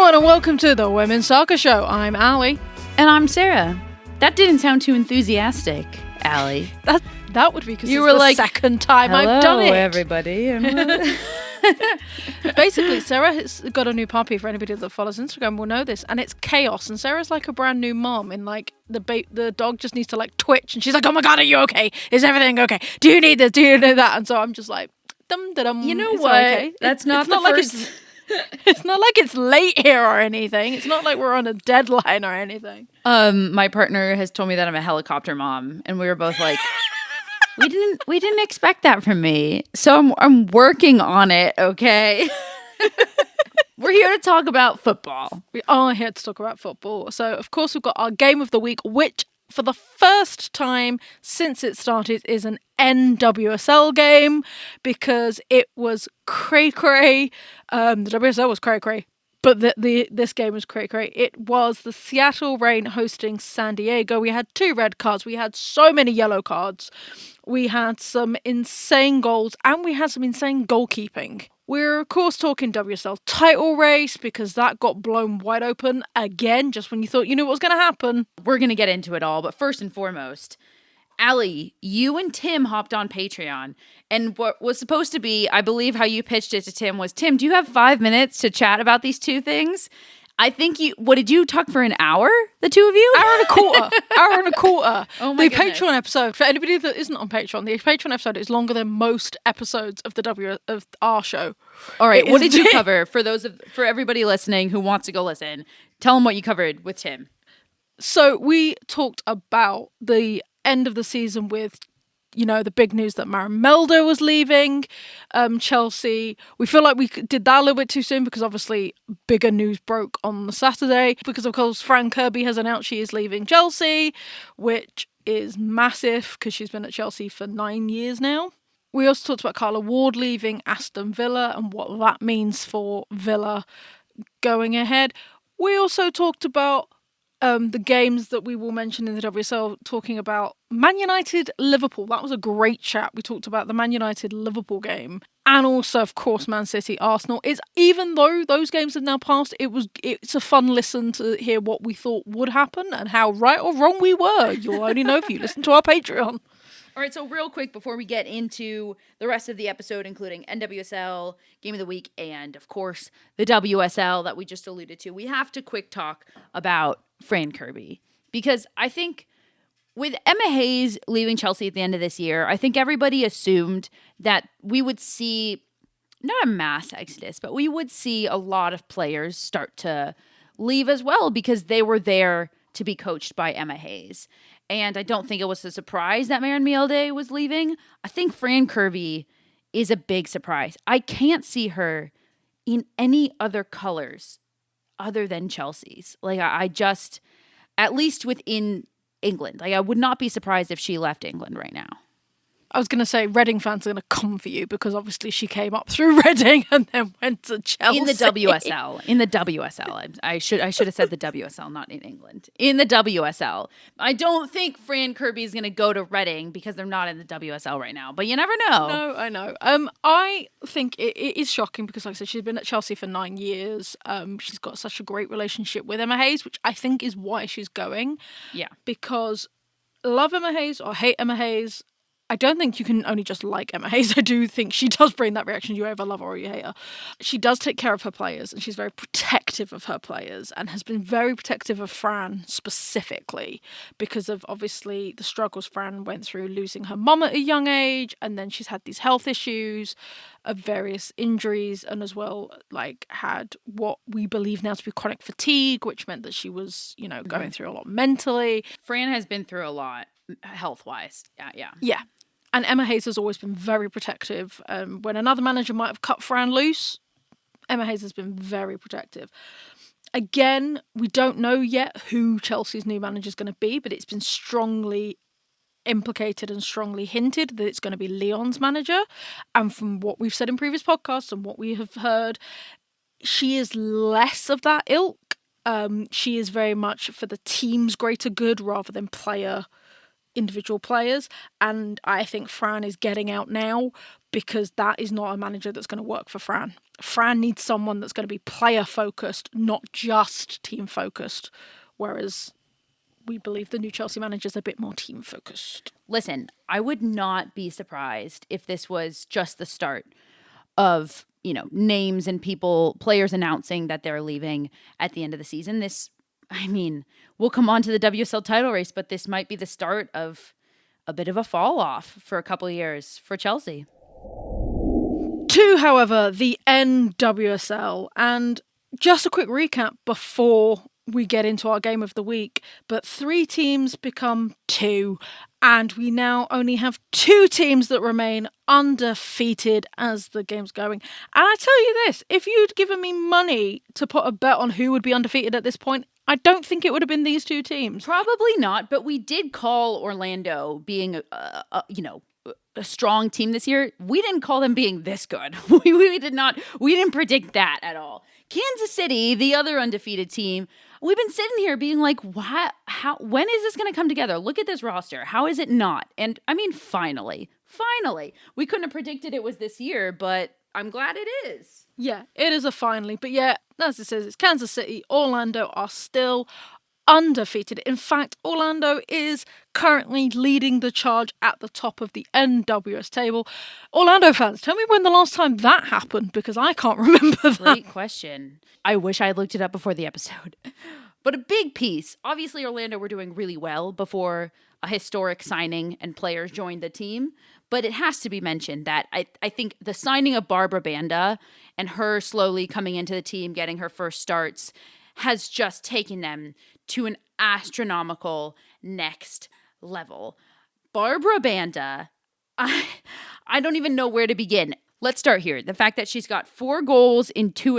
everyone, and welcome to the Women's Soccer Show. I'm Ali. And I'm Sarah. That didn't sound too enthusiastic, Ali. That would be because you it's were the like, second time I've done it. Hello, everybody. Basically, Sarah has got a new puppy. For anybody that follows Instagram will know this, and it's chaos. And Sarah's like a brand new mom, and like the dog just needs to like twitch, and she's like, "Oh my god, are you okay? Is everything okay? Do you need this? Do you need that?" And so I'm just like, "Dum dum." You know it's what? Okay. That's not the first. It's not like it's late here or anything. It's not like we're on a deadline or anything. My partner has told me that I'm a helicopter mom, and we were both like, we didn't expect that from me. So I'm working on it. Okay. We're here to talk about football. We are here to talk about football. So of course we've got our game of the week, which for the first time since it started is an NWSL game, because it was cray-cray. The WSL was cray-cray, but this game was cray-cray. It was the Seattle Reign hosting San Diego. We had 2 red cards. We had so many yellow cards. We had some insane goals, and we had some insane goalkeeping. We're, of course, talking WSL Title Race, because that got blown wide open again, just when you thought you knew what was going to happen. We're going to get into it all, but first and foremost, Ali, you and Tim hopped on Patreon, and what was supposed to be, I believe how you pitched it to Tim was, Tim, do you have 5 minutes to chat about these 2 things? I think what did you talk for an hour, the 2 of you? Hour and a quarter. Oh my the goodness. Patreon episode, for anybody that isn't on Patreon, the Patreon episode is longer than most episodes of of our show. All right, what did you cover for everybody listening who wants to go listen? Tell them what you covered with Tim. So we talked about the end of the season with, the big news that Marimelda was leaving Chelsea. We feel like we did that a little bit too soon, because obviously bigger news broke on the Saturday. Because of course Fran Kirby has announced she is leaving Chelsea, which is massive because she's been at Chelsea for 9 years now. We also talked about Carla Ward leaving Aston Villa and what that means for Villa going ahead. We also talked about the games that we will mention in the WSL, talking about Man United Liverpool. That was a great chat. We talked about the Man United Liverpool game, and also of course Man City Arsenal. Even though those games have now passed, it's a fun listen to hear what we thought would happen and how right or wrong we were. You'll only know if you listen to our Patreon. All right, so real quick before we get into the rest of the episode, including NWSL, Game of the Week, and of course the WSL that we just alluded to, we have to quick talk about Fran Kirby. Because I think with Emma Hayes leaving Chelsea at the end of this year, I think everybody assumed that we would see, not a mass exodus, but we would see a lot of players start to leave as well, because they were there to be coached by Emma Hayes. And I don't think it was a surprise that Maren Mjelde was leaving. I think Fran Kirby is a big surprise. I can't see her in any other colors other than Chelsea's. Like, I just, at least within England, like, I would not be surprised if she left England right now. I was going to say Reading fans are going to come for you, because obviously she came up through Reading and then went to Chelsea. In the WSL. I should have said the WSL, not in England. In the WSL. I don't think Fran Kirby is going to go to Reading because they're not in the WSL right now, but you never know. No, I know. I think it is shocking because, like I said, she's been at Chelsea for 9 years. She's got such a great relationship with Emma Hayes, which I think is why she's going. Yeah. Because love Emma Hayes or hate Emma Hayes, I don't think you can only just like Emma Hayes. I do think she does bring that reaction. You either love her or you hate her. She does take care of her players, and she's very protective of her players, and has been very protective of Fran specifically because of obviously the struggles Fran went through, losing her mum at a young age, and then she's had these health issues of various injuries, and as well like had what we believe now to be chronic fatigue, which meant that she was, going through a lot mentally. Fran has been through a lot health-wise. Yeah. And Emma Hayes has always been very protective. When another manager might have cut Fran loose, Emma Hayes has been very protective. Again, we don't know yet who Chelsea's new manager is going to be, but it's been strongly implicated and strongly hinted that it's going to be Lyon's manager. And from what we've said in previous podcasts and what we have heard, she is less of that ilk. She is very much for the team's greater good rather than player individual players. And I think Fran is getting out now because that is not a manager that's going to work for Fran. Fran needs someone that's going to be player focused, not just team focused. Whereas we believe the new Chelsea manager is a bit more team focused. Listen, I would not be surprised if this was just the start of, names and players announcing that they're leaving at the end of the season. We'll come on to the WSL title race, but this might be the start of a bit of a fall off for a couple of years for Chelsea. To, however, the NWSL, and just a quick recap before we get into our game of the week, but 3 teams become 2, and we now only have 2 teams that remain undefeated as the game's going. And I tell you this, if you'd given me money to put a bet on who would be undefeated at this point, I don't think it would have been these 2 teams. Probably not, but we did call Orlando being a strong team this year. We didn't call them being this good. We didn't predict that at all. Kansas City, the other undefeated team, we've been sitting here being like, what? How? When is this going to come together? Look at this roster. How is it not? And finally, we couldn't have predicted it was this year, but I'm glad it is. Yeah, it is a finally. But yeah, as it says, it's Kansas City. Orlando are still undefeated. In fact, Orlando is currently leading the charge at the top of the NWS table. Orlando fans, tell me when the last time that happened, because I can't remember that. Great question. I wish I had looked it up before the episode. But a big piece. Obviously, Orlando were doing really well before a historic signing and players joined the team. But it has to be mentioned that I think the signing of Barbara Banda and her slowly coming into the team, getting her first starts, has just taken them to an astronomical next level. Barbara Banda, I don't even know where to begin. Let's start here. The fact that she's got 4 goals and 2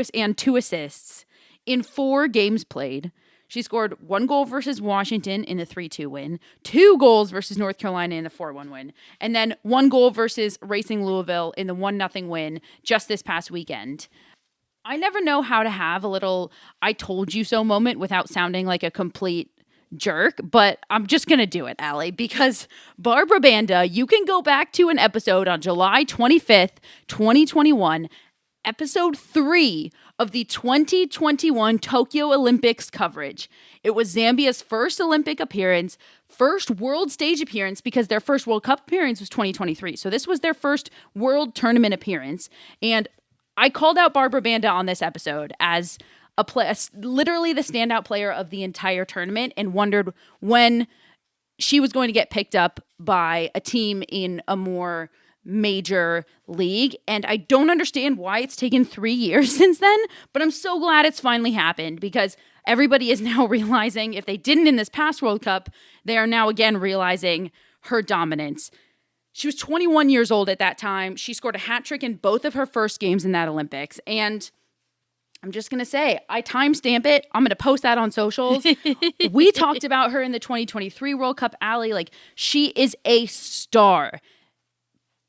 assists in 4 games played. She scored 1 goal versus Washington in the 3-2 win, 2 goals versus North Carolina in the 4-1 win, and then 1 goal versus Racing Louisville in the 1-0 win just this past weekend. I never know how to have a little I told you so moment without sounding like a complete jerk, but I'm just going to do it, Allie, because Barbara Banda, you can go back to an episode on July 25th, 2021, episode 3 of the 2021 Tokyo Olympics coverage. It was Zambia's first Olympic appearance, first world stage appearance, because their first World Cup appearance was 2023. So this was their first world tournament appearance. And I called out Barbara Banda on this episode as literally the standout player of the entire tournament, and wondered when she was going to get picked up by a team in a more major league. And I don't understand why it's taken 3 years since then, but I'm so glad it's finally happened, because everybody is now realizing, if they didn't in this past World Cup, they are now again realizing her dominance. She was 21 years old at that time. She scored a hat trick in both of her first games in that Olympics. And I'm just going to say, I timestamp it. I'm going to post that on socials. We talked about her in the 2023 World Cup, Allie. Like, she is a star.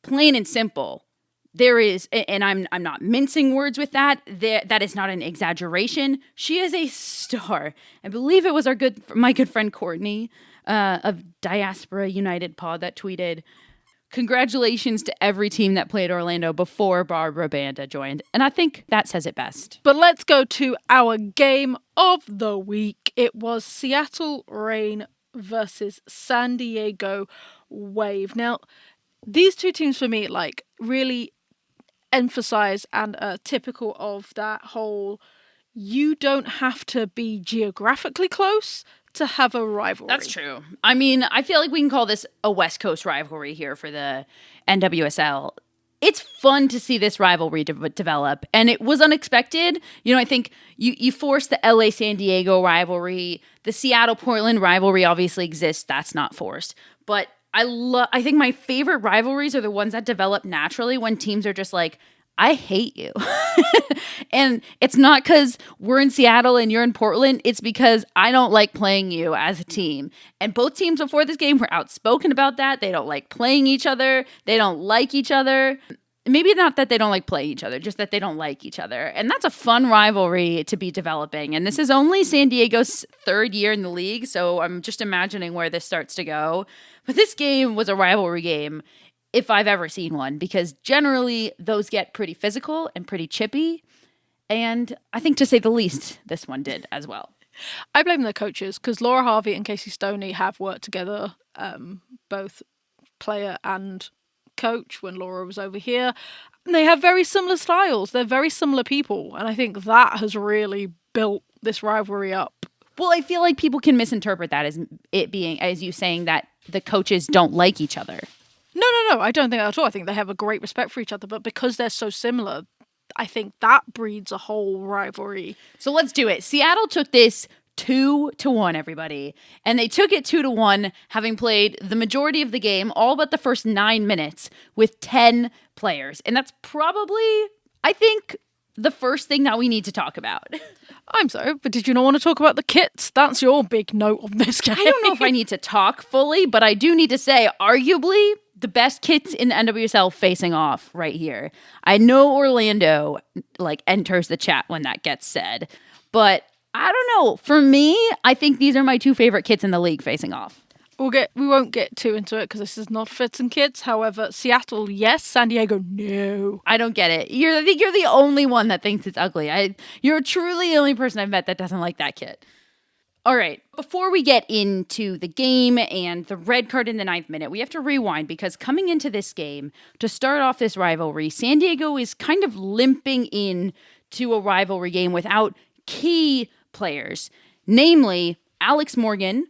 Plain and simple. There is, and I'm not mincing words with that. That is not an exaggeration. She is a star. I believe it was my good friend Courtney of Diaspora United Pod that tweeted, "Congratulations to every team that played Orlando before Barbara Banda joined." And I think that says it best. But let's go to our game of the week. It was Seattle Reign versus San Diego Wave. Now, these 2 teams for me, really emphasize and are typical of that whole, you don't have to be geographically close to have a rivalry. That's true. I feel like we can call this a West Coast rivalry here for the NWSL. It's fun to see this rivalry develop, and it was unexpected. I think you forced the LA San Diego rivalry. The Seattle Portland rivalry obviously exists. That's not forced. But I think my favorite rivalries are the ones that develop naturally when teams are just like, I hate you. And it's not because we're in Seattle and you're in Portland. It's because I don't like playing you as a team. And both teams before this game were outspoken about that. They don't like playing each other. They don't like each other. maybe not that they don't like playing each other, just that they don't like each other. And that's a fun rivalry to be developing. And this is only San Diego's third year in the league, so I'm just imagining where this starts to go. But this game was a rivalry game if I've ever seen one, because generally those get pretty physical and pretty chippy. And I think, to say the least, this one did as well. I blame the coaches, because Laura Harvey and Casey Stoney have worked together, both player and coach, when Laura was over here. And they have very similar styles. They're very similar people. And I think that has really built this rivalry up. Well, I feel like people can misinterpret that as it being, as you saying that the coaches don't like each other. No, I don't think that at all. I think they have a great respect for each other, but because they're so similar, I think that breeds a whole rivalry. So let's do it. Seattle took this 2-1, everybody. And they took it 2-1, having played the majority of the game, all but the first 9 minutes, with 10 players. And that's probably, I think, the first thing that we need to talk about. I'm sorry, but did you not want to talk about the kits? That's your big note of this game. I don't know if I need to talk fully, but I do need to say, arguably, the best kits in the NWSL facing off right here. I know Orlando enters the chat when that gets said, but I don't know. For me, I think these are my two favorite kits in the league facing off. We won't get too into it because this is not fits and kits. However, Seattle, yes. San Diego, no. I don't get it. I think you're the only one that thinks it's ugly. You're truly the only person I've met that doesn't like that kit. All right, before we get into the game and the red card in the 9th minute, we have to rewind, because coming into this game, to start off this rivalry, San Diego is kind of limping in to a rivalry game without key players, namely Alex Morgan.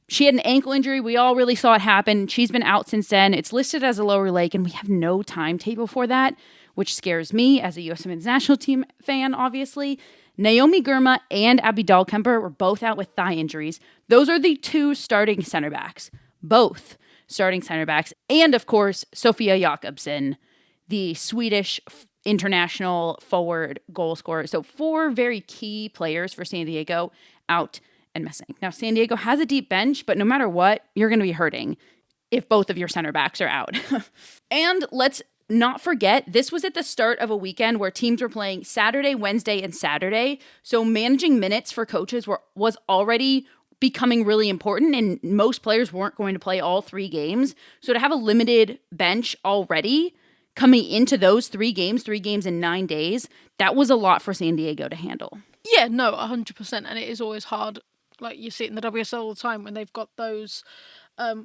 She had an ankle injury. We all really saw it happen. She's been out since then. It's listed as a lower leg, and we have no timetable for that, which scares me as a U.S. Women's National Team fan, obviously. Naomi Girma and Abby Dahlkemper were both out with thigh injuries. Those are the two starting center backs. Both starting center backs. And, of course, Sofia Jakobsen, the Swedish international forward goal scorer. So 4 very key players for San Diego out and missing. Now, San Diego has a deep bench, but no matter what, you're going to be hurting if both of your center backs are out. And let's not forget, this was at the start of a weekend where teams were playing Saturday, Wednesday, and Saturday. So managing minutes for coaches was already becoming really important, and most players weren't going to play all 3 games. So to have a limited bench already coming into those 3 games in 9 days, that was a lot for San Diego to handle. Yeah, no, 100%. And it is always hard. Like, you see it in the WSL all the time when they've got those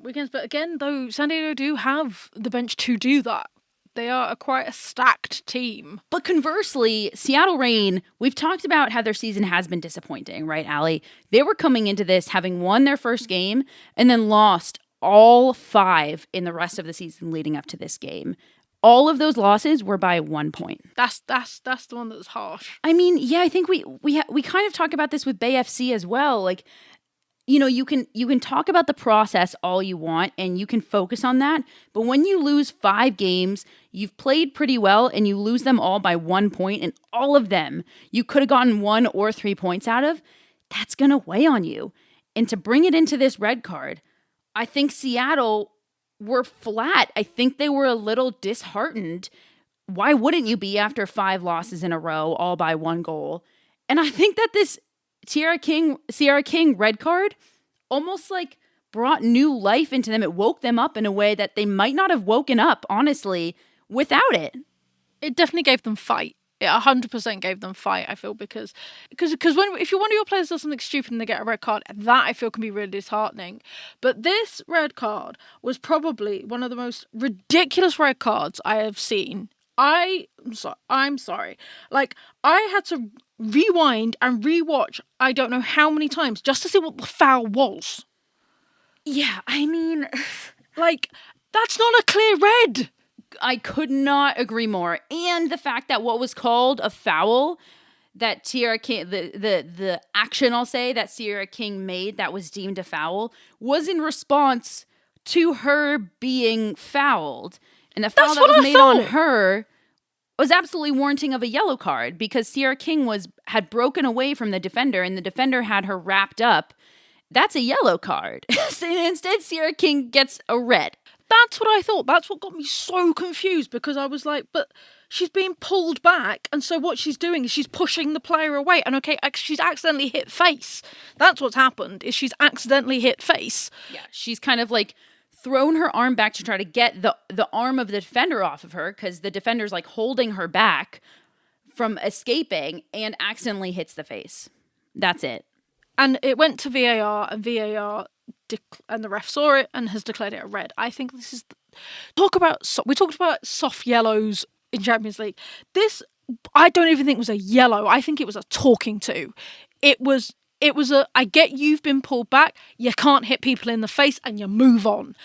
weekends. But again, though, San Diego do have the bench to do that. They are quite a stacked team. But conversely, Seattle Reign, we've talked about how their season has been disappointing, right, Allie? They were coming into this having won their first game and then lost all 5 in the rest of the season leading up to this game. All of those losses were by 1 point. That's the one that's harsh. I mean, yeah, I think we kind of talk about this with Bay FC as well. Like, you know, you can talk about the process all you want and you can focus on that. But when you lose 5 games, you've played pretty well and you lose them all by 1 point, and all of them you could have gotten 1 or 3 points out of, that's going to weigh on you. And to bring it into this red card, I think Seattle were flat. I think they were a little disheartened. Why wouldn't you be after 5 losses in a row, all by 1 goal? And I think that this Sierra King red card almost brought new life into them. It woke them up in a way that they might not have woken up, honestly, without it. It definitely gave them fight. It 100% gave them fight, I feel, because if one of your players does something stupid and they get a red card, that I feel can be really disheartening. But this red card was probably one of the most ridiculous red cards I have seen. I'm sorry. I had to rewind and rewatch I don't know how many times just to see what the foul was. Yeah, I mean, that's not a clear red. I could not agree more. And the fact that what was called a foul, that Sierra King, the action, I'll say, that Sierra King made that was deemed a foul, was in response to her being fouled. And the foul that was made on her was absolutely warranting of a yellow card, because Sierra King had broken away from the defender and the defender had her wrapped up. That's a yellow card. Instead, Sierra King gets a red. That's what I thought. That's what got me so confused, because I was like, but she's being pulled back, and so what she's doing is she's pushing the player away. And okay, she's accidentally hit face. That's what's happened, is she's accidentally hit face. Yeah, she's kind of like thrown her arm back to try to get the arm of the defender off of her, because the defender's like holding her back from escaping, and accidentally hits the face. That's it. And it went to VAR, and VAR and the ref saw it and has declared it a red. I think this is we talked about soft yellows in Champions League. This, I don't even think was a yellow. I think it was a talking to. It was a, I get you've been pulled back, you can't hit people in the face, and you move on.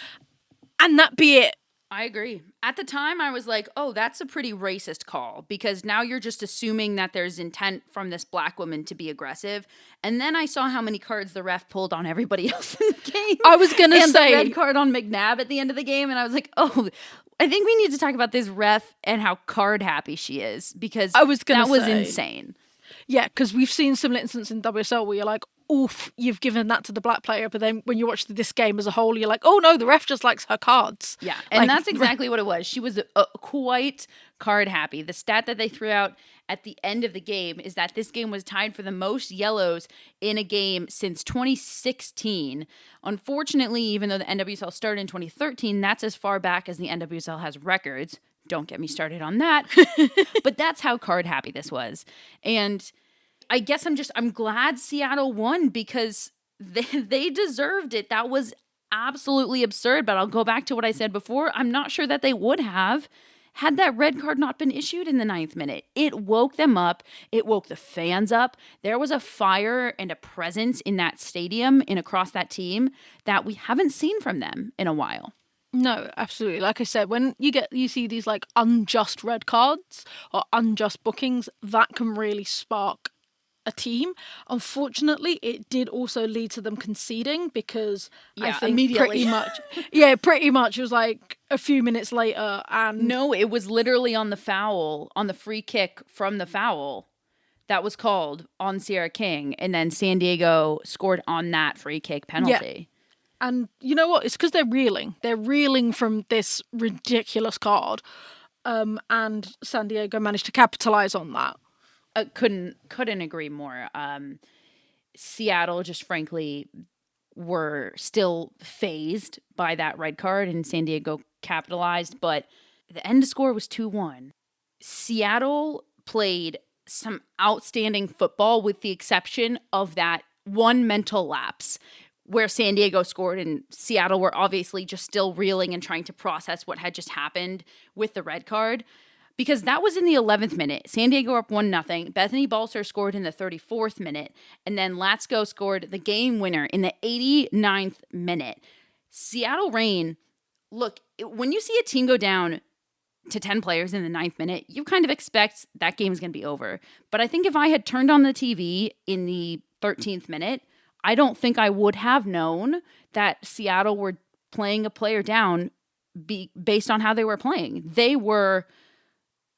And that be it. I agree. At the time, I was like, oh, that's a pretty racist call, because now you're just assuming that there's intent from this black woman to be aggressive. And then I saw how many cards the ref pulled on everybody else in the game. I was going to say, the red card on McNabb at the end of the game. And I was like, oh, I think we need to talk about this ref and how card happy she is, because that was insane. Yeah, because we've seen similar instances in WSL where you're like, oof, you've given that to the black player, but then when you watch this game as a whole, you're like, oh no, the ref just likes her cards. Yeah, and that's exactly what it was. She was quite card happy. The stat that they threw out at the end of the game is that this game was tied for the most yellows in a game since 2016. Unfortunately, even though the NWSL started in 2013, that's as far back as the NWSL has records. Don't get me started on that. But that's how card happy this was. And I guess I'm glad Seattle won, because they deserved it. That was absolutely absurd. But I'll go back to what I said before. I'm not sure that they would have had that red card not been issued in the 9th minute. It woke them up. It woke the fans up. There was a fire and a presence in that stadium and across that team that we haven't seen from them in a while. No, absolutely. Like I said, when you see these like unjust red cards or unjust bookings, that can really spark a team. Unfortunately, it did also lead to them conceding, because I think immediately. pretty much it was like a few minutes later. And no, it was literally on the free kick from the foul that was called on Sierra King, and then San Diego scored on that free kick penalty. Yeah. And you know what? It's because they're reeling. They're reeling from this ridiculous card. And San Diego managed to capitalize on that. Couldn't agree more. Seattle just frankly were still phased by that red card, and San Diego capitalized, but the end score was 2-1. Seattle played some outstanding football, with the exception of that one mental lapse where San Diego scored and Seattle were obviously just still reeling and trying to process what had just happened with the red card. Because that was in the 11th minute. San Diego up 1-0. Bethany Balcer scored in the 34th minute. And then Latsko scored the game winner in the 89th minute. Seattle Reign, look, when you see a team go down to 10 players in the 9th minute, you kind of expect that game is going to be over. But I think if I had turned on the TV in the 13th minute, I don't think I would have known that Seattle were playing a player down based on how they were playing.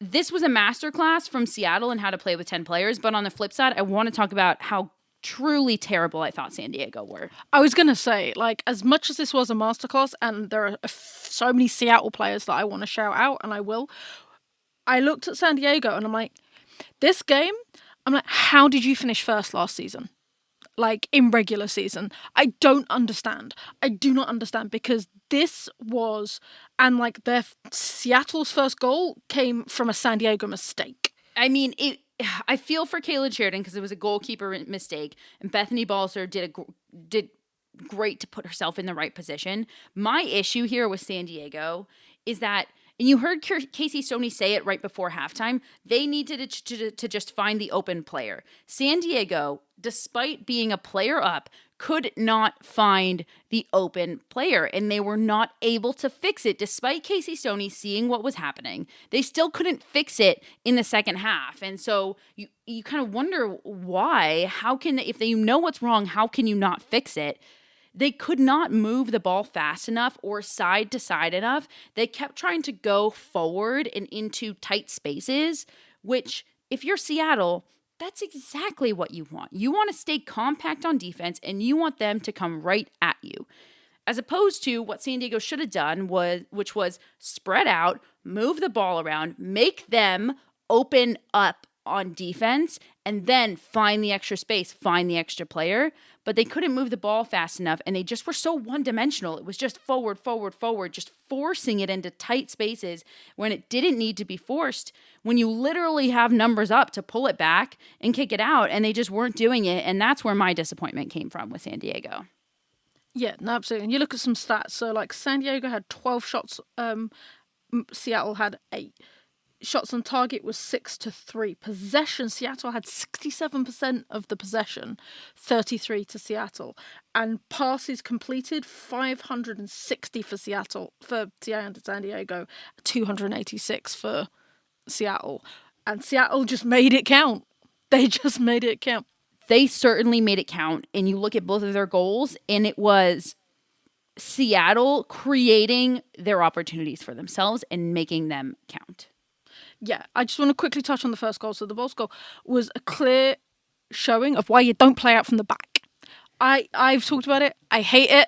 This was a masterclass from Seattle in how to play with 10 players. But on the flip side, I want to talk about how truly terrible I thought San Diego were. I was going to say, like, as much as this was a masterclass, and there are so many Seattle players that I want to shout out, and I will, I looked at San Diego and I'm like, this game, I'm like, how did you finish first last season? Like, in regular season. I don't understand. I do not understand, because this was, and like Seattle's first goal came from a San Diego mistake. I mean, I feel for Kayla Sheridan, because it was a goalkeeper mistake, and Bethany Balcer did great to put herself in the right position. My issue here with San Diego is that, and you heard Casey Stoney say it right before halftime, they needed to just find the open player. San Diego, despite being a player up, could not find the open player, and they were not able to fix it. Despite Casey Stoney seeing what was happening, they still couldn't fix it in the second half. And so you kind of wonder why. If they know what's wrong, how can you not fix it? They could not move the ball fast enough or side to side enough. They kept trying to go forward and into tight spaces, which, if you're Seattle, that's exactly what you want. You want to stay compact on defense, and you want them to come right at you. as opposed to what San Diego should have done, which was spread out, move the ball around, make them open up on defense, and then find the extra space, find the extra player. But they couldn't move the ball fast enough, and they just were so one-dimensional. It was just forward, forward, forward, just forcing it into tight spaces when it didn't need to be forced, when you literally have numbers up to pull it back and kick it out, and they just weren't doing it, and that's where my disappointment came from with San Diego. Yeah, no, absolutely. And you look at some stats. So, like, San Diego had 12 shots. Seattle had 8. Shots on target was 6-3. Possession, Seattle had 67% of the possession, 33 to Seattle. And passes completed, 560 for Seattle, for San Diego, 286 for Seattle. And Seattle just made it count. They just made it count. They certainly made it count. And you look at both of their goals, and it was Seattle creating their opportunities for themselves and making them count. Yeah, I just want to quickly touch on the first goal. So the Bulls goal was a clear showing of why you don't play out from the back. I've talked about it. I hate it.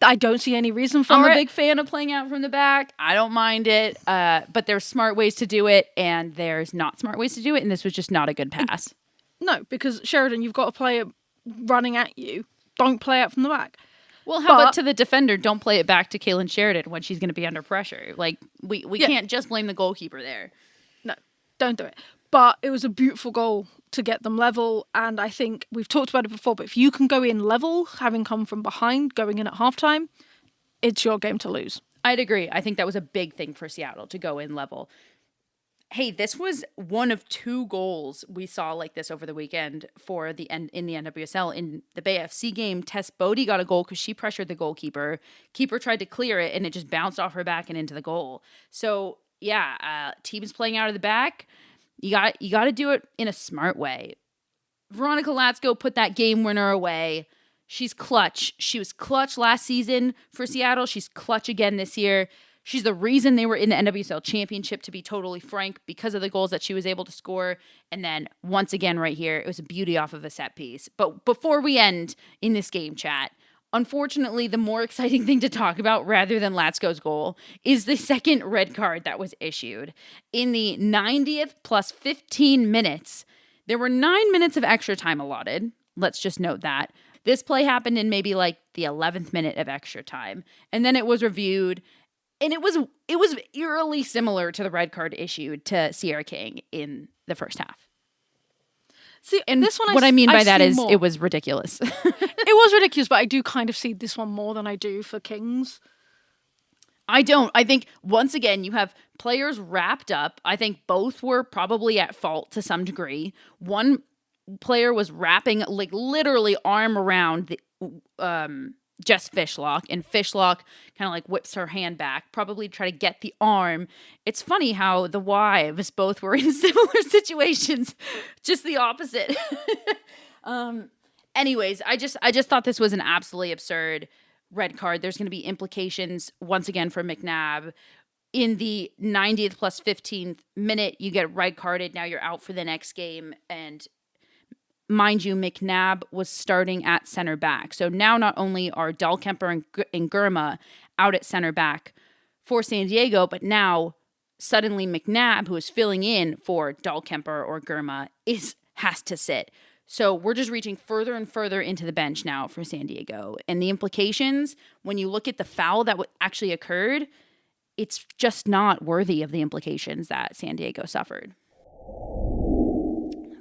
I don't see any reason for it. I'm a big fan of playing out from the back. I don't mind it. But there's smart ways to do it, and there's not smart ways to do it, and this was just not a good pass. No, because Sheridan, you've got a player running at you. Don't play out from the back. Well, how about to the defender? Don't play it back to Kaylin Sheridan when she's going to be under pressure. Like, we can't just blame the goalkeeper there. No, don't do it. But it was a beautiful goal to get them level, and I think we've talked about it before, but if you can go in level, having come from behind, going in at halftime, it's your game to lose. I'd agree. I think that was a big thing for Seattle to go in level. Hey, this was one of 2 goals we saw like this over the weekend for the in the NWSL. In the Bay FC game, Tess Bodie got a goal because she pressured the goalkeeper. Keeper tried to clear it, and it just bounced off her back and into the goal. So, yeah, teams playing out of the back, you got to do it in a smart way. Veronica Latsko put that game winner away. She's clutch. She was clutch last season for Seattle. She's clutch again this year. She's the reason they were in the NWSL Championship, to be totally frank, because of the goals that she was able to score. And then once again right here, it was a beauty off of a set piece. But before we end in this game chat, unfortunately, the more exciting thing to talk about rather than Latsko's goal is the second red card that was issued. In the 90th plus 15 minutes, there were 9 minutes of extra time allotted. Let's just note that. This play happened in maybe like the 11th minute of extra time. And then it was reviewed. And it was eerily similar to the red card issued to Sierra King in the first half. See, and this one, what I mean by that is more. It was ridiculous. It was ridiculous, but I do kind of see this one more than I do for Kings. I don't. I think, once again, you have players wrapped up. I think both were probably at fault to some degree. One player was wrapping, like, literally arm around the Jess Fishlock, and Fishlock kind of like whips her hand back, probably try to get the arm. It's funny how the wives both were in similar situations, just the opposite. Anyways, I just thought this was an absolutely absurd red card. There's going to be implications once again for McNabb. In the 90th plus 15th minute, you get red carded. Now you're out for the next game, and mind you, McNabb was starting at center back. So now not only are Dahlkemper and Gurma out at center back for San Diego, but now suddenly McNabb, who is filling in for Dahlkemper or Gurma, has to sit. So we're just reaching further and further into the bench now for San Diego. And the implications, when you look at the foul that actually occurred, it's just not worthy of the implications that San Diego suffered.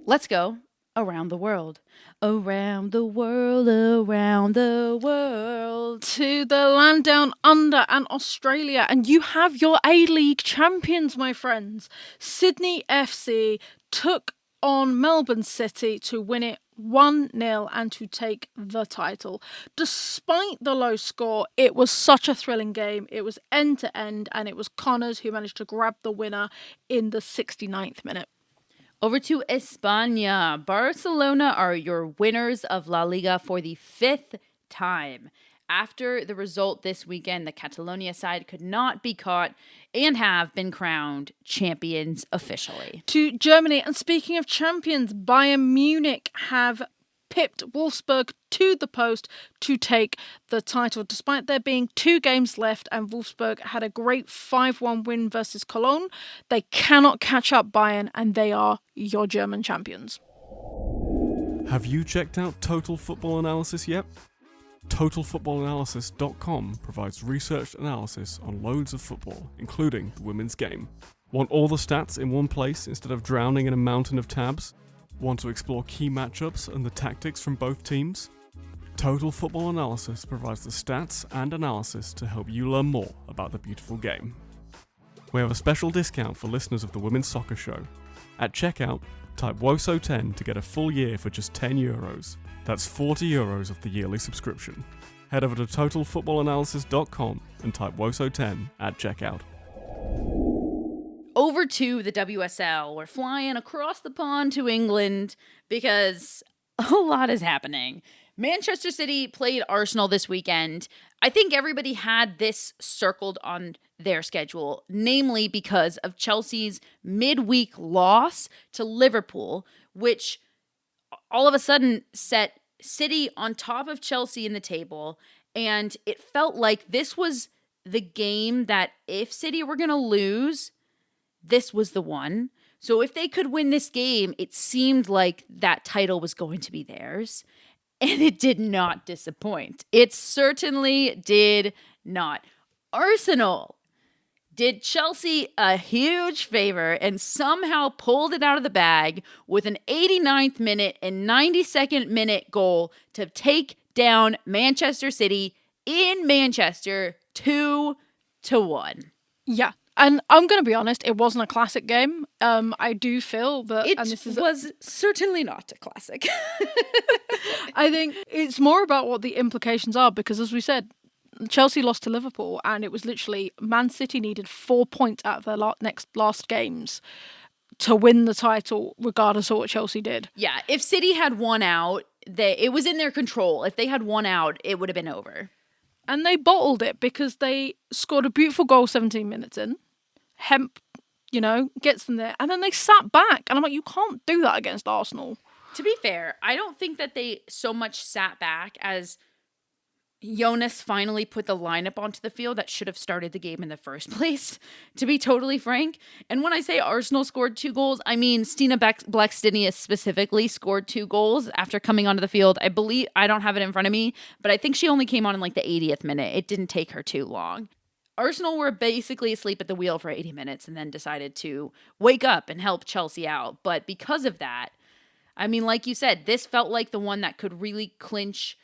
Let's go around the world. Around the world, around the world. To the land down under and Australia. And you have your A-League champions, my friends. Sydney FC took on Melbourne City to win it 1-0 and to take the title. Despite the low score, it was such a thrilling game. It was end to end, and it was Connors who managed to grab the winner in the 69th minute. Over to España. Barcelona are your winners of La Liga for the 5th time. After the result this weekend, the Catalonia side could not be caught and have been crowned champions officially. To Germany, and speaking of champions, Bayern Munich have pipped Wolfsburg to the post to take the title, despite there being 2 games left, and Wolfsburg had a great 5-1 win versus Cologne. They cannot catch up Bayern, and they are your German champions. Have you checked out Total Football Analysis yet? TotalFootballAnalysis.com provides research analysis on loads of football, including the women's game. Want all the stats in one place instead of drowning in a mountain of tabs? Want to explore key matchups and the tactics from both teams? Total Football Analysis provides the stats and analysis to help you learn more about the beautiful game. We have a special discount for listeners of the Women's Soccer Show. At checkout, type WOSO10 to get a full year for just €10. That's €40 of the yearly subscription. Head over to TotalFootballAnalysis.com and type WOSO10 at checkout. Over to the WSL. We're flying across the pond to England because a lot is happening. Manchester City played Arsenal this weekend. I think everybody had this circled on their schedule, namely because of Chelsea's midweek loss to Liverpool, which all of a sudden set City on top of Chelsea in the table. And it felt like this was the game that if City were going to lose, this was the one. So if they could win this game, it seemed like that title was going to be theirs. And it did not disappoint. It certainly did not. Arsenal did Chelsea a huge favor and somehow pulled it out of the bag with an 89th minute and 92nd minute goal to take down Manchester City in Manchester 2-1. Yeah. And I'm going to be honest, it wasn't a classic game. I do feel that... It was certainly not a classic. I think it's more about what the implications are, because as we said, Chelsea lost to Liverpool, and it was literally Man City needed 4 points out of their last games to win the title, regardless of what Chelsea did. Yeah, if City had won out, it was in their control. If they had won out, it would have been over. And they bottled it because they scored a beautiful goal 17 minutes in. Hemp, gets them there. And then they sat back. And I'm like, you can't do that against Arsenal. To be fair, I don't think that they so much sat back as Jonas finally put the lineup onto the field that should have started the game in the first place, to be totally frank. And when I say Arsenal scored 2 goals, I mean Stina Blackstenius specifically scored 2 goals after coming onto the field. I believe, I don't have it in front of me, but I think she only came on in like the 80th minute. It didn't take her too long. Arsenal were basically asleep at the wheel for 80 minutes and then decided to wake up and help Chelsea out. But because of that, I mean, like you said, this felt like the one that could really clinch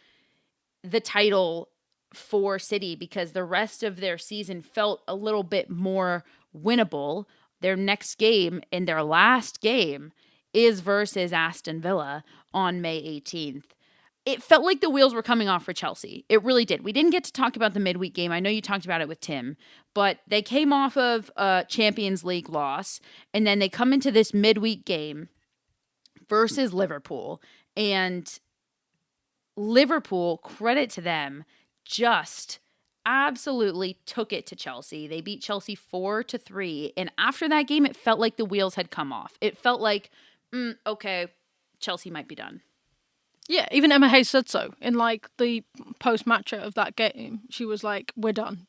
the title for City, because the rest of their season felt a little bit more winnable. Their next game and their last game is versus Aston Villa on May 18th. It felt like the wheels were coming off for Chelsea. It really did. We didn't get to talk about the midweek game. I know you talked about it with Tim, but they came off of a Champions League loss, and then they come into this midweek game versus Liverpool. And Liverpool, credit to them, just absolutely took it to Chelsea. They beat Chelsea 4-3. And after that game, it felt like the wheels had come off. It felt like, okay, Chelsea might be done. Yeah, even Emma Hayes said so in the post-match of that game. She was like, we're done.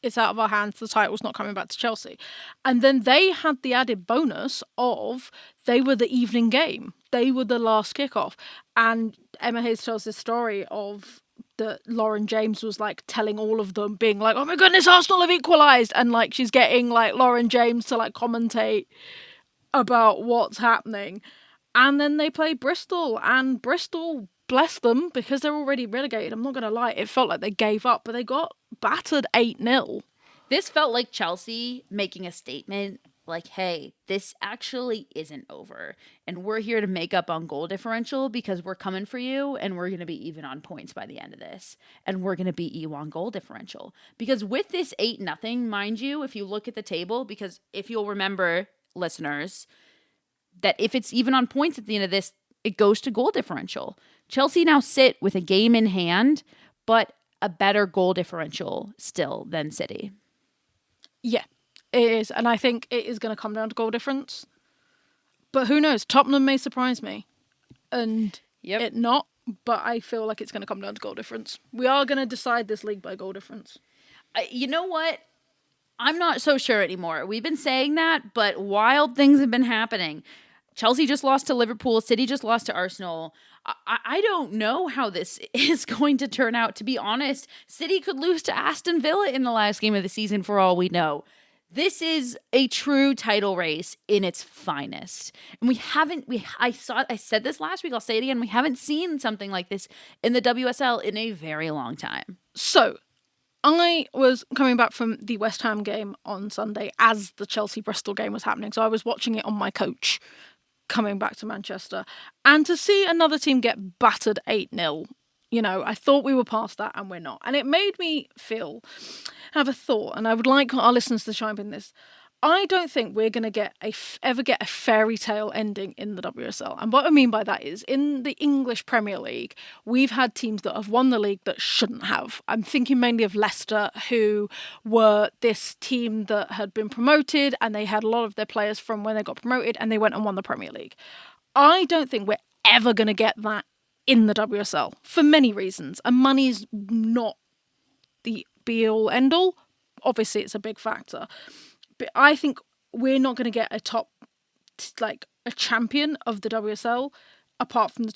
It's out of our hands. The title's not coming back to Chelsea. And then they had the added bonus of they were the evening game. They were the last kickoff. And Emma Hayes tells this story of that Lauren James was telling all of them, being like, oh my goodness, Arsenal have equalised. And she's getting Lauren James to commentate about what's happening. And then they played Bristol, and Bristol, bless them, because they're already relegated. I'm not going to lie, it felt like they gave up, but they got battered 8-0. This felt like Chelsea making a statement like, hey, this actually isn't over. And we're here to make up on goal differential because we're coming for you, and we're going to be even on points by the end of this. And we're going to beat you on goal differential. Because with this 8-0, mind you, if you look at the table, because if you'll remember, listeners, that if it's even on points at the end of this, it goes to goal differential. Chelsea now sit with a game in hand, but a better goal differential still than City. Yeah, it is. And I think it is going to come down to goal difference. But who knows? Tottenham may surprise me. And it not. But I feel like it's going to come down to goal difference. We are going to decide this league by goal difference. You know what? I'm not so sure anymore. We've been saying that, but wild things have been happening. Chelsea just lost to Liverpool. City just lost to Arsenal. I don't know how this is going to turn out, to be honest. City could lose to Aston Villa in the last game of the season for all we know. This is a true title race in its finest. And I said this last week, I'll say it again, we haven't seen something like this in the WSL in a very long time. So, I was coming back from the West Ham game on Sunday as the Chelsea-Bristol game was happening. So I was watching it on my coach coming back to Manchester. And to see another team get battered 8-0, I thought we were past that and we're not. And it made me have a thought, and I would like our listeners to chime in this. I don't think we're going to ever get a fairy tale ending in the WSL. And what I mean by that is, in the English Premier League, we've had teams that have won the league that shouldn't have. I'm thinking mainly of Leicester, who were this team that had been promoted, and they had a lot of their players from when they got promoted, and they went and won the Premier League. I don't think we're ever going to get that in the WSL for many reasons. And money's not the be-all, end-all. Obviously, it's a big factor. But I think we're not going to get a champion of the WSL apart from the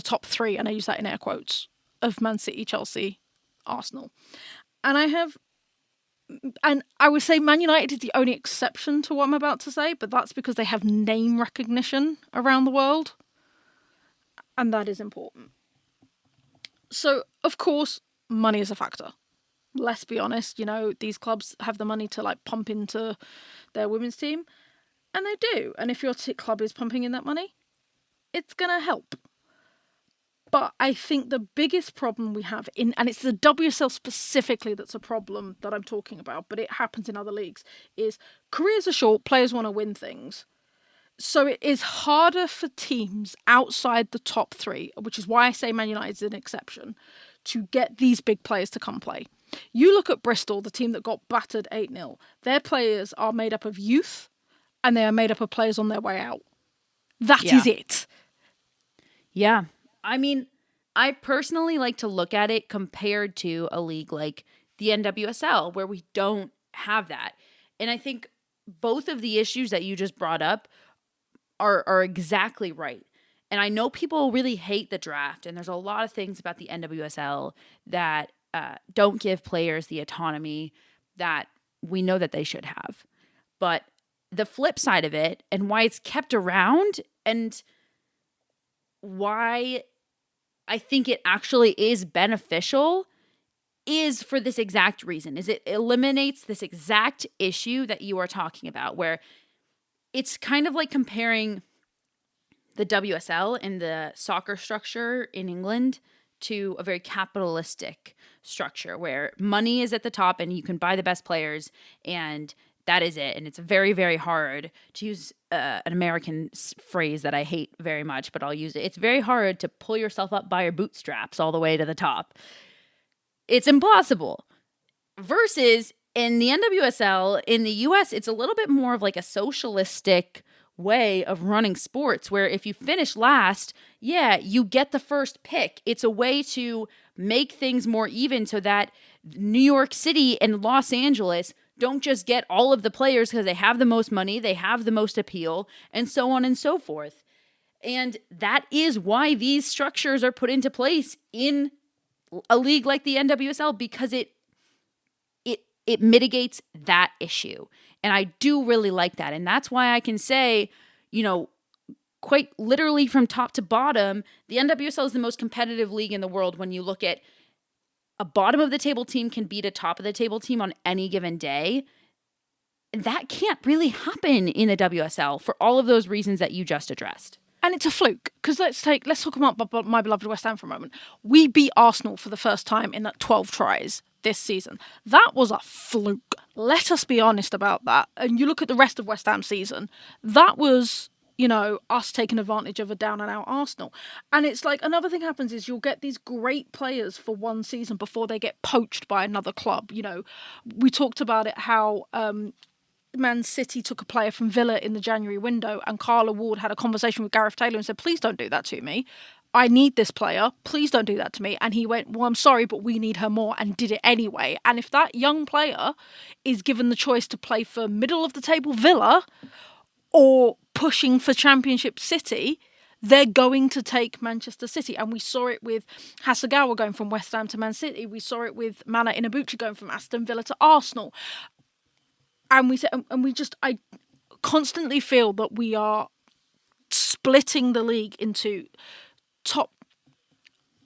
top three, and I use that in air quotes, of Man City, Chelsea, Arsenal. And I would say Man United is the only exception to what I'm about to say, but that's because they have name recognition around the world, and that is important. So, of course, money is a factor. Let's be honest, these clubs have the money to pump into their women's team, and they do. And if your club is pumping in that money, it's going to help. But I think the biggest problem we have and it's the WSL specifically that's a problem that I'm talking about, but it happens in other leagues, is careers are short, players want to win things. So it is harder for teams outside the top three, which is why I say Man United is an exception, to get these big players to come play. You look at Bristol, the team that got battered 8-0. Their players are made up of youth, and they are made up of players on their way out. That is it. Yeah. I mean, I personally like to look at it compared to a league like the NWSL, where we don't have that. And I think both of the issues that you just brought up are exactly right. And I know people really hate the draft, and there's a lot of things about the NWSL that don't give players the autonomy that we know that they should have. But the flip side of it, and why it's kept around, and why I think it actually is beneficial, is for this exact reason, is it eliminates this exact issue that you are talking about, where it's kind of like comparing the WSL and the soccer structure in England to a very capitalistic structure where money is at the top and you can buy the best players, and that is it. And it's very, very hard, to use an American phrase that I hate very much, but I'll use it. It's very hard to pull yourself up by your bootstraps all the way to the top. It's impossible. Versus in the NWSL, in the US, it's a little bit more of like a socialistic way of running sports, where if you finish last, you get the first pick. It's a way to make things more even so that New York City and Los Angeles don't just get all of the players because they have the most money, they have the most appeal, and so on and so forth. And that is why these structures are put into place in a league like the NWSL, because it mitigates that issue. And I do really like that. And that's why I can say, quite literally from top to bottom, the NWSL is the most competitive league in the world when you look at a bottom of the table team can beat a top of the table team on any given day. That can't really happen in the WSL for all of those reasons that you just addressed. And it's a fluke, because let's talk about my beloved West Ham for a moment. We beat Arsenal for the first time in 12 tries this season. That was a fluke. Let us be honest about that. And you look at the rest of West Ham's season, that was, us taking advantage of a down-and-out Arsenal. And it's like, another thing happens is you'll get these great players for one season before they get poached by another club. We talked about it, how Man City took a player from Villa in the January window, and Carla Ward had a conversation with Gareth Taylor and said, please don't do that to me. I need this player, please don't do that to me. And he went, well, I'm sorry, but we need her more, and did it anyway. And if that young player is given the choice to play for middle of the table Villa or pushing for Championship City, they're going to take Manchester City. And we saw it with Hasegawa going from West Ham to Man City. We saw it with Mana Inabuchi going from Aston Villa to Arsenal. And I constantly feel that we are splitting the league into top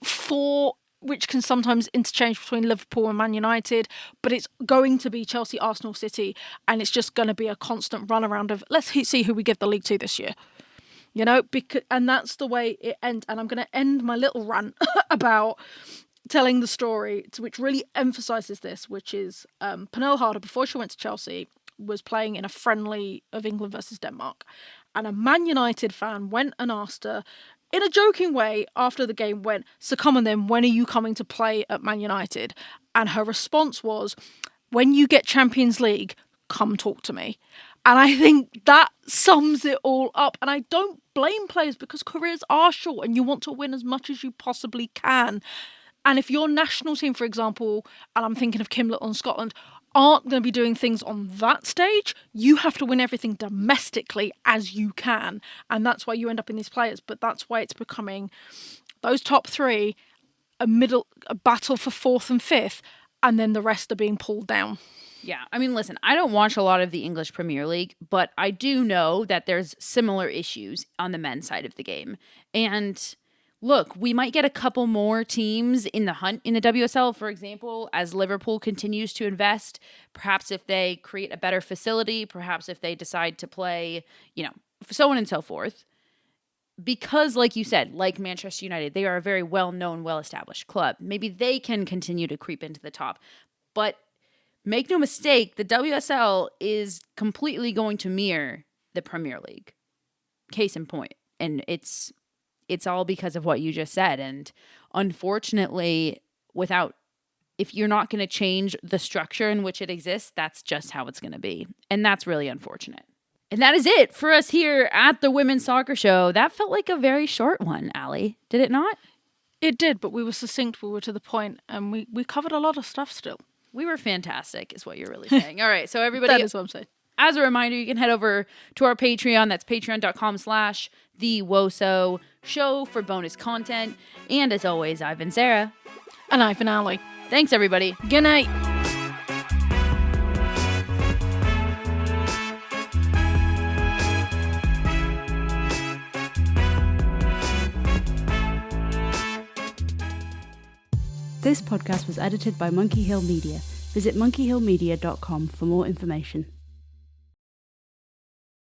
4, which can sometimes interchange between Liverpool and Man United, but it's going to be Chelsea, Arsenal, City, and it's just going to be a constant run around of let's see who we give the league to this year. And that's the way it ends. And I'm going to end my little rant about telling the story, which really emphasises this, which is Pernille Harder, before she went to Chelsea, was playing in a friendly of England versus Denmark. And a Man United fan went and asked her, in a joking way, after the game, so come on then, when are you coming to play at Man United? And her response was, when you get Champions League, come talk to me. And I think that sums it all up. And I don't blame players, because careers are short and you want to win as much as you possibly can. And if your national team, for example, and I'm thinking of Kim Little in Scotland, aren't going to be doing things on that stage, you have to win everything domestically as you can. And that's why you end up in these players. But that's why it's becoming those top 3, a battle for 4th and 5th, and then the rest are being pulled down. Yeah, I mean, listen, I don't watch a lot of the English Premier League, but I do know that there's similar issues on the men's side of the game. And look, we might get a couple more teams in the hunt in the WSL, for example, as Liverpool continues to invest. Perhaps if they create a better facility, perhaps if they decide to play, so on and so forth. Because, like you said, like Manchester United, they are a very well-known, well-established club. Maybe they can continue to creep into the top. But make no mistake, the WSL is completely going to mirror the Premier League. Case in point. And it's all because of what you just said. And unfortunately, if you're not going to change the structure in which it exists, that's just how it's going to be. And that's really unfortunate. And that is it for us here at the Women's Soccer Show. That felt like a very short one, Allie. Did it not? It did, but we were succinct, we were to the point, and we covered a lot of stuff still. We were fantastic, is what you're really saying. All right, so everybody... That is what I'm saying. As a reminder, you can head over to our Patreon. That's patreon.com/TheWoso Show for bonus content. And as always, I've been Sarah. And I've been Allie. Thanks, everybody. Good night. This podcast was edited by Monkey Hill Media. Visit monkeyhillmedia.com for more information.